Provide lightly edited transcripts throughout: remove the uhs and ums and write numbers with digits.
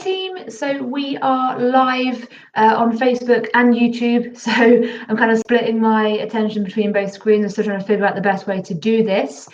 team. So we are live on Facebook and YouTube. So I'm kind of splitting my attention between both screens and still trying to figure out the best way to do this.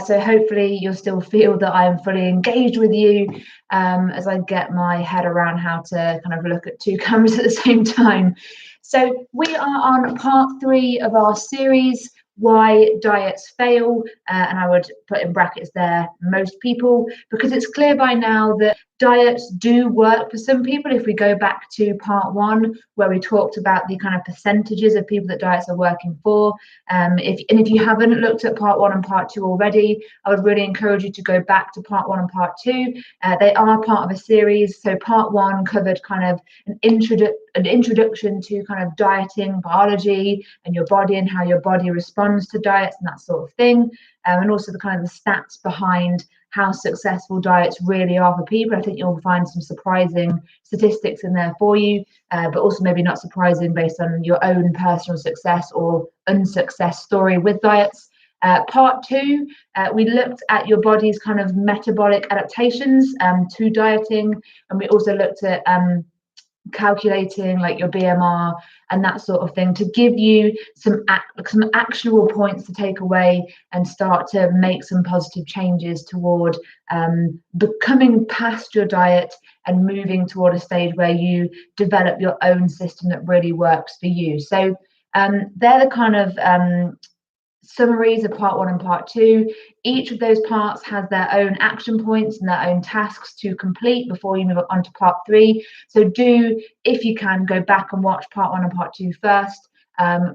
So hopefully you'll still feel that I'm fully engaged with you as I get my head around how to kind of look at two cameras at the same time. So we are on part 3 of our series, Why Diets Fail, and I would put in brackets there, most people, because it's clear by now that diets do work for some people. If we go back to part 1, where we talked about the kind of percentages of people that diets are working for, if you haven't looked at part 1 and part 2 already, I would really encourage you to go back to part 1 and part 2. They are part of a series. So part 1 covered kind of an introduction to kind of dieting biology and your body and how your body responds to diets and that sort of thing, and also the kind of the stats behind how successful diets really are for people. I think you'll find some surprising statistics in there for you, but also maybe not surprising based on your own personal success or unsuccess story with diets. Part 2, we looked at your body's kind of metabolic adaptations to dieting, and we also looked at calculating like your BMR and that sort of thing to give you some actionable points to take away and start to make some positive changes toward becoming past your diet and moving toward a stage where you develop your own system that really works for you. So they're the kind of summaries of part 1 and part 2. Each of those parts has their own action points and their own tasks to complete before you move on to part 3. So do, if you can, go back and watch part 1 and part 2 first,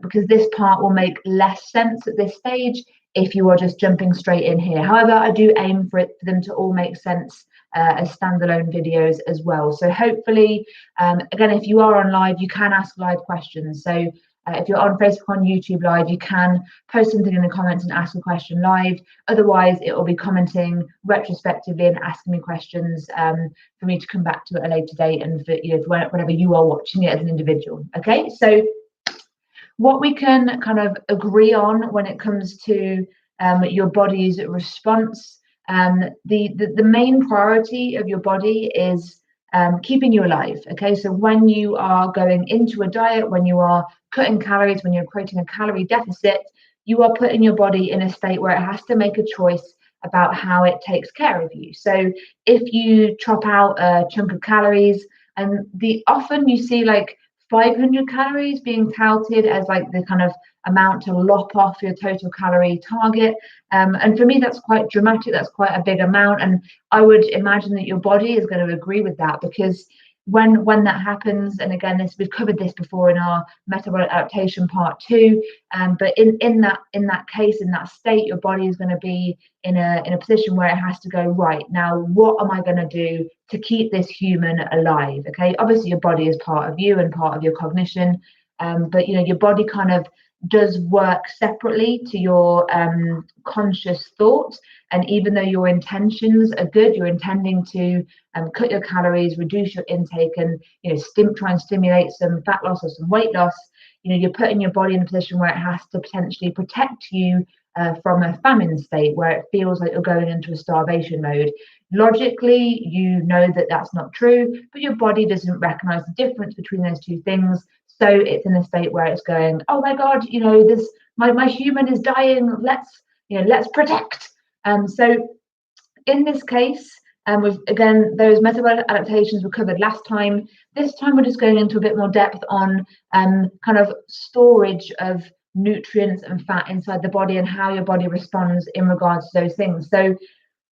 because this part will make less sense at this stage if you are just jumping straight in here. However, I do aim for them to all make sense as standalone videos as well. So hopefully, again, if you are on live, you can ask live questions. So if you're on Facebook, on YouTube live, you can post something in the comments and ask a question live. Otherwise, it will be commenting retrospectively and asking me questions for me to come back to at a later date and for, whenever you are watching it as an individual. Okay, so what we can kind of agree on when it comes to your body's response, the main priority of your body is keeping you alive. Okay, so when you are going into a diet, when you are cutting calories, when you're creating a calorie deficit, you are putting your body in a state where it has to make a choice about how it takes care of you. So if you chop out a chunk of calories, and often you see like 500 calories being touted as like the kind of amount to lop off your total calorie target, and for me that's quite dramatic. That's quite a big amount, and I would imagine that your body is going to agree with that, because when that happens, and again, we've covered this before in our metabolic adaptation part 2, but in that case, in that state, your body is going to be in a position where it has to go, right, now what am I going to do to keep this human alive? Okay, obviously your body is part of you and part of your cognition, but your body kind of does work separately to your conscious thought. And even though your intentions are good, you're intending to cut your calories, reduce your intake, and try and stimulate some fat loss or some weight loss, you're putting your body in a position where it has to potentially protect you from a famine state where it feels like you're going into a starvation mode. Logically, you know that that's not true, but your body doesn't recognize the difference between those two things. So it's in a state where it's going, oh my God, my human is dying. Let's protect. So in this case, again, those metabolic adaptations were covered last time. This time we're just going into a bit more depth on kind of storage of nutrients and fat inside the body and how your body responds in regards to those things. So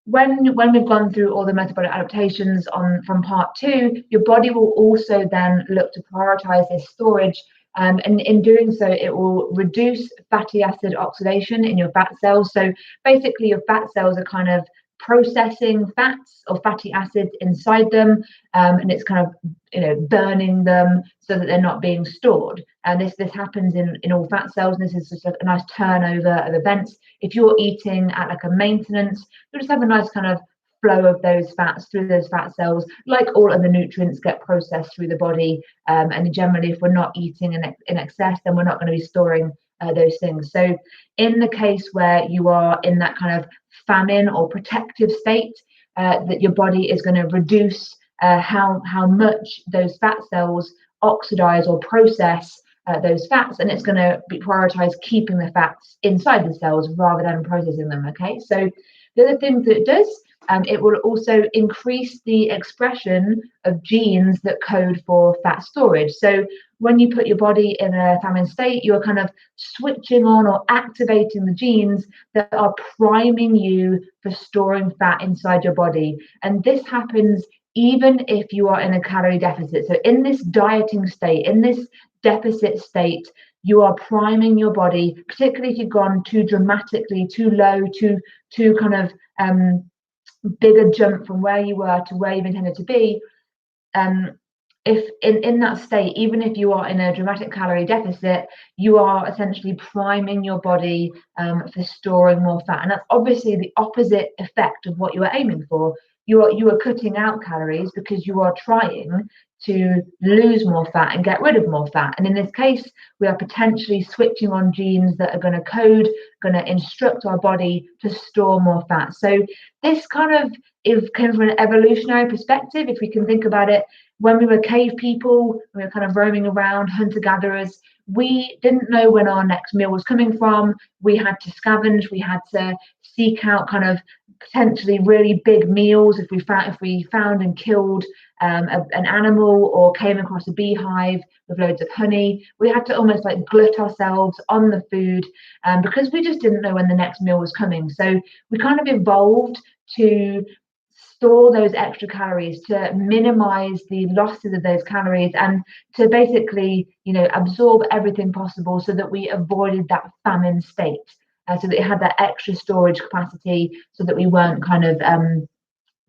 when we've gone through all the metabolic adaptations from part 2, your body will also then look to prioritize this storage, and in doing so, it will reduce fatty acid oxidation in your fat cells. So basically, your fat cells are kind of processing fats or fatty acids inside them, and it's kind of burning them so that they're not being stored. And this happens in all fat cells, and this is just a nice turnover of events. If you're eating at like a maintenance, you'll just have a nice kind of flow of those fats through those fat cells, like all of the nutrients get processed through the body. And generally, if we're not eating in excess, then we're not going to be storing those things. So in the case where you are in that kind of famine or protective state, that your body is going to reduce how much those fat cells oxidize or process those fats, and it's going to prioritize keeping the fats inside the cells rather than processing them. Okay, so the other thing that it does, it will also increase the expression of genes that code for fat storage. So when you put your body in a famine state, you're kind of switching on or activating the genes that are priming you for storing fat inside your body. And this happens even if you are in a calorie deficit. So in this dieting state, in this deficit state, you are priming your body, particularly if you've gone too dramatically, too low, too kind of bigger jump from where you were to where you've intended to be. If in that state, even if you are in a dramatic calorie deficit, you are essentially priming your body for storing more fat, and that's obviously the opposite effect of what you are aiming for. You are cutting out calories because you are trying to lose more fat and get rid of more fat. And in this case, we are potentially switching on genes that are going to code, going to instruct our body to store more fat. So this kind of came from an evolutionary perspective. If we can think about it, when we were cave people, we were kind of roaming around, hunter-gatherers, we didn't know when our next meal was coming from. We had to scavenge, we had to seek out kind of potentially really big meals. If we found and killed an animal or came across a beehive with loads of honey, we had to almost like glut ourselves on the food because we just didn't know when the next meal was coming. So we kind of evolved to store those extra calories, to minimize the losses of those calories, and to basically, absorb everything possible so that we avoided that famine state. So that it had that extra storage capacity, so that we weren't kind of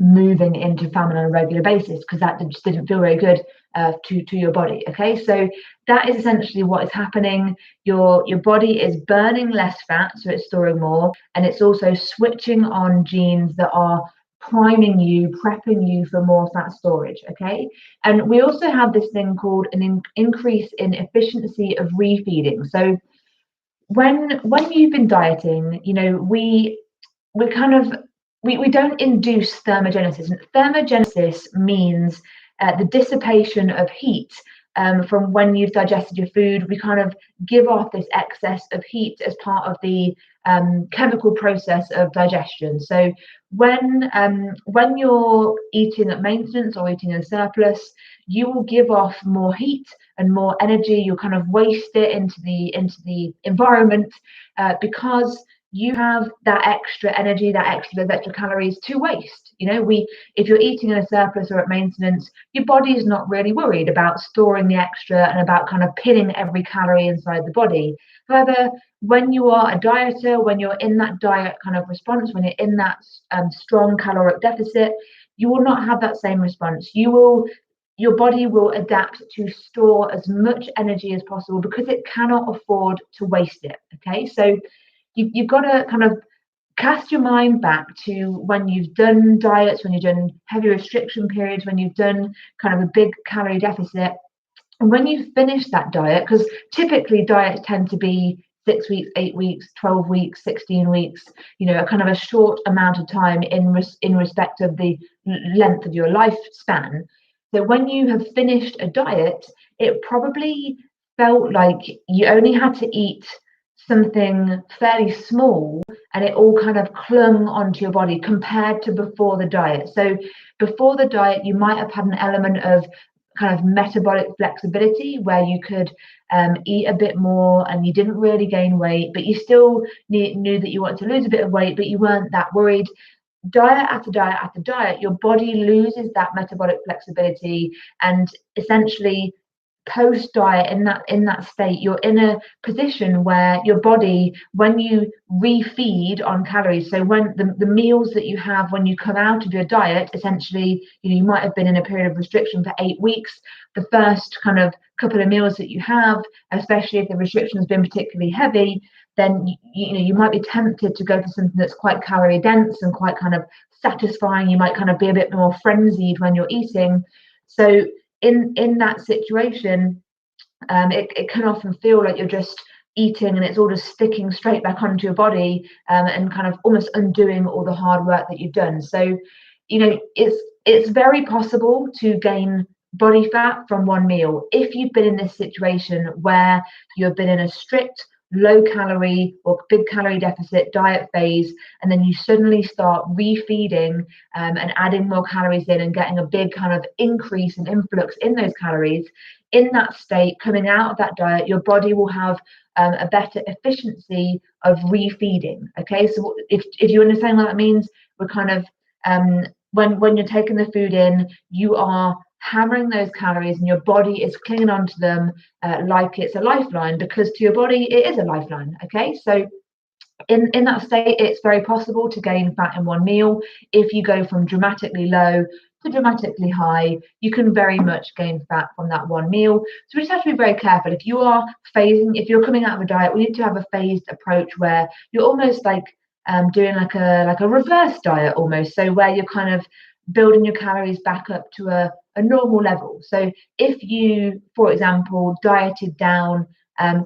moving into famine on a regular basis, because that just didn't feel very good to your body. Okay, so that is essentially what is happening. Your body is burning less fat, so it's storing more, and it's also switching on genes that are priming you, prepping you for more fat storage. Okay, and we also have this thing called an increase in efficiency of refeeding. So when you've been dieting, we don't induce thermogenesis. And thermogenesis means the dissipation of heat from when you've digested your food. We kind of give off this excess of heat as part of the chemical process of digestion. So when you're eating at maintenance or eating in surplus, you will give off more heat and more energy. You'll kind of waste it into the environment because you have that extra energy, those extra calories to waste. If you're eating in a surplus or at maintenance, your body is not really worried about storing the extra and about kind of pinning every calorie inside the body. However, when you are a dieter, when you're in that diet kind of response, when you're in that strong caloric deficit, you will not have that same response. Your body will adapt to store as much energy as possible because it cannot afford to waste it. Okay, so you've got to kind of cast your mind back to when you've done diets, when you've done heavy restriction periods, when you've done kind of a big calorie deficit. And when you've finished that diet, because typically diets tend to be 6 weeks, 8 weeks, 12 weeks, 16 weeks, a kind of a short amount of time in respect of the length of your lifespan. So when you have finished a diet, it probably felt like you only had to eat something fairly small and it all kind of clung onto your body compared to before the diet. So before the diet, you might have had an element of kind of metabolic flexibility where you could eat a bit more and you didn't really gain weight, but you still knew that you wanted to lose a bit of weight, but you weren't that worried. Diet after diet after diet, your body loses that metabolic flexibility, and essentially post diet in that state, you're in a position where your body, when you refeed on calories, so when the meals that you have when you come out of your diet, essentially, you might have been in a period of restriction for 8 weeks. The first kind of couple of meals that you have, especially if the restriction has been particularly heavy, then you might be tempted to go for something that's quite calorie dense and quite kind of satisfying. You might kind of be a bit more frenzied when you're eating. So in that situation, it can often feel like you're just eating and it's all just sticking straight back onto your body and kind of almost undoing all the hard work that you've done. So it's it's very possible to gain body fat from one meal if you've been in this situation where you've been in a strict low calorie or big calorie deficit diet phase, and then you suddenly start refeeding and adding more calories in and getting a big kind of increase and influx in those calories. In that state, coming out of that diet, your body will have a better efficiency of refeeding. Okay, so if you understand what that means, we're kind of when you're taking the food in, you are hammering those calories and your body is clinging onto them like it's a lifeline, because to your body it is a lifeline. Okay, so in that state, it's very possible to gain fat in one meal. If you go from dramatically low to dramatically high, you can very much gain fat from that one meal. So we just have to be very careful. If you are phasing, if you're coming out of a diet, we need to have a phased approach where you're almost like doing like a reverse diet almost. So where you're kind of building your calories back up to a normal level. So if you, for example, dieted down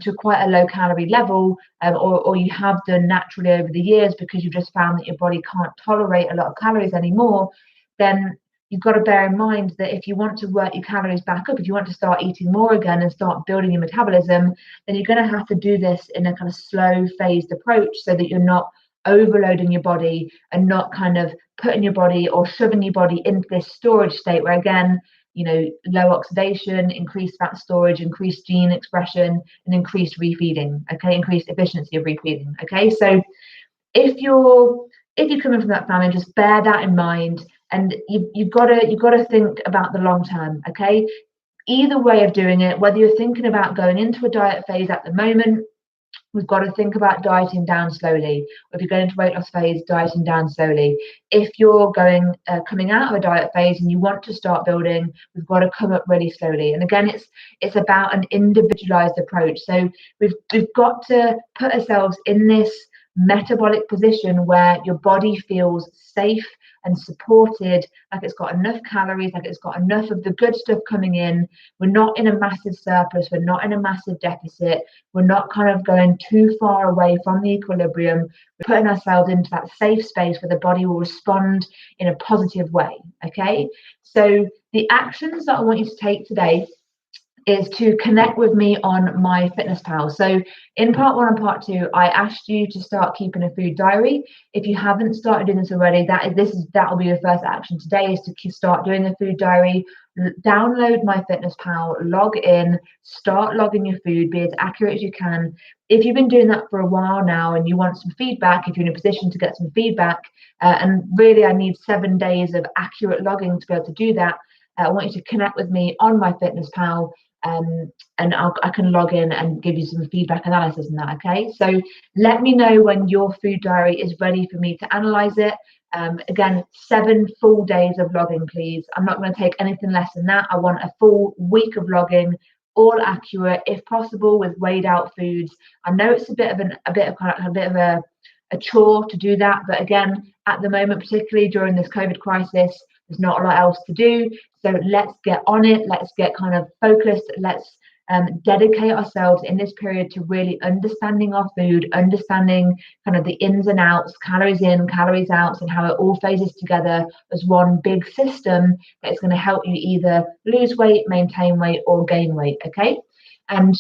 to quite a low calorie level, or you have done naturally over the years because you've just found that your body can't tolerate a lot of calories anymore, then you've got to bear in mind that if you want to work your calories back up, if you want to start eating more again and start building your metabolism, then you're going to have to do this in a kind of slow phased approach so that you're not overloading your body and not kind of putting your body or shoving your body into this storage state where, again, low oxidation, increased fat storage, increased gene expression, and increased refeeding. Okay, increased efficiency of refeeding. Okay, so if you're coming from that family, just bear that in mind, and you've got to think about the long term. Okay, either way of doing it, whether you're thinking about going into a diet phase at the moment, we've got to think about dieting down slowly. Or if you're going into weight loss phase, dieting down slowly. If you're coming out of a diet phase and you want to start building, we've got to come up really slowly. And again, it's about an individualized approach. So we've got to put ourselves in this metabolic position where your body feels safe and supported, like it's got enough calories, like it's got enough of the good stuff coming in. We're not in a massive surplus, we're not in a massive deficit, we're not kind of going too far away from the equilibrium. We're putting ourselves into that safe space where the body will respond in a positive way. Okay, so the actions that I want you to take today is to connect with me on my Fitness Pal. So in part 1 and part 2, I asked you to start keeping a food diary. If you haven't started doing this already, that'll be your first action today, is to start doing a food diary. Download my Fitness Pal, log in, start logging your food, be as accurate as you can. If you've been doing that for a while now and you want some feedback, if you're in a position to get some feedback, and really I need 7 days of accurate logging to be able to do that, I want you to connect with me on my Fitness Pal. And I can log in and give you some feedback analysis on that. Okay, so let me know when your food diary is ready for me to analyze it. Again, 7 full days of logging, please. I'm not going to take anything less than that. I want a full week of logging, all accurate, if possible, with weighed out foods. I know it's a bit of a chore to do that, but again, at the moment, particularly during this COVID crisis, there's not a lot else to do. So let's get on it. Let's get kind of focused. Let's dedicate ourselves in this period to really understanding our food, understanding kind of the ins and outs, calories in, calories out, and how it all phases together as one big system that's going to help you either lose weight, maintain weight, or gain weight. Okay. And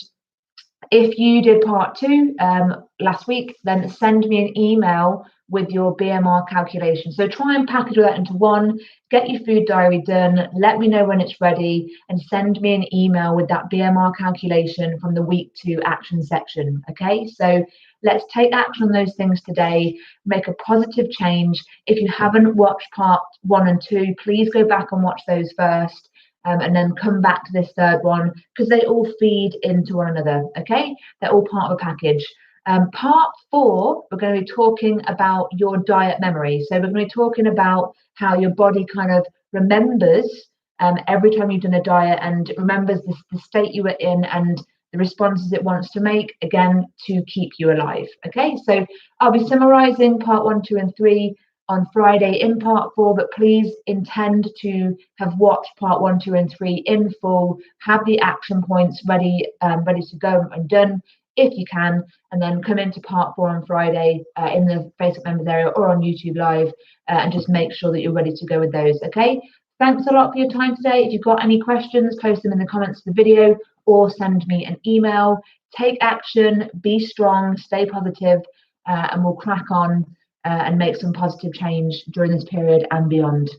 if you did part 2 last week, then send me an email with your BMR calculation. So try and package all that into one, get your food diary done, let me know when it's ready, and send me an email with that BMR calculation from the week 2 action section. Okay, so let's take action on those things today, make a positive change. If you haven't watched part 1 and 2, please go back and watch those first. And then come back to this third one, because they all feed into one another. Okay, they're all part of a package. Part 4, we're going to be talking about your diet memory. So we're going to be talking about how your body kind of remembers every time you've done a diet, and remembers the state you were in and the responses it wants to make, again, to keep you alive. Okay, so I'll be summarizing part 1, 2, and 3 on Friday in part 4, but please intend to have watched part 1, 2, and 3 in full, have the action points ready to go and done if you can, and then come into part 4 on Friday in the Facebook members area or on YouTube Live, and just make sure that you're ready to go with those. Okay, Thanks a lot for your time today. If you've got any questions, post them in the comments of the video or send me an email. Take action, be strong, stay positive, and we'll crack on and make some positive change during this period and beyond.